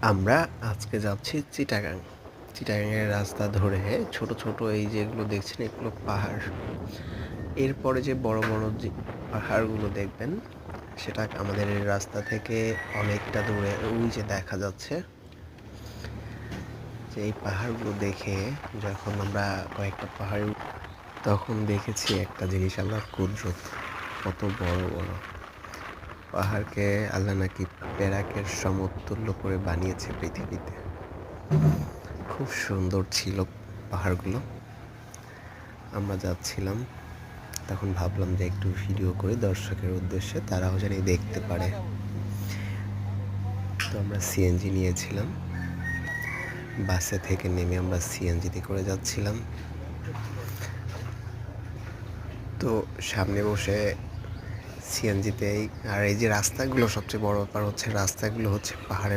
আমরা আজকে যাচ্ছি চিটাগাং। চিটাগাংয়ের রাস্তা ধরে ছোট ছোট এই যেগুলো দেখছেন এগুলো পাহাড়। এরপরে যে বড় বড় যে পাহাড়গুলো দেখবেন সেটা আমাদের এই রাস্তা থেকে অনেকটা দূরে ওই যে দেখা যাচ্ছে। যে এই পাহাড়গুলো দেখে যখন আমরা কয়েকটা পাহাড়ে তখন দেখেছি একটা জিনিস, আল্লাহর কুদরত কত বড় বড় পাহাড়কে আল্লাহ নাকি পেরাকের সমতুল্য করে বানিয়েছে পৃথিবীতে। খুব সুন্দর ছিল পাহাড়গুলো। আমরা যাচ্ছিলাম, তখন ভাবলাম যে একটু ভিডিও করে দর্শকের উদ্দেশ্যে তারাও যেন দেখতে পারে। তো আমরা সিএনজি নিয়েছিলাম, বাসে থেকে নেমে আমরা সিএনজিতে করে যাচ্ছিলাম। তো সামনে বসে সিএনজিতেই, আর এই যে রাস্তাগুলো সবচেয়ে বড় ব্যাপার হচ্ছে রাস্তাগুলো হচ্ছে পাহাড়ের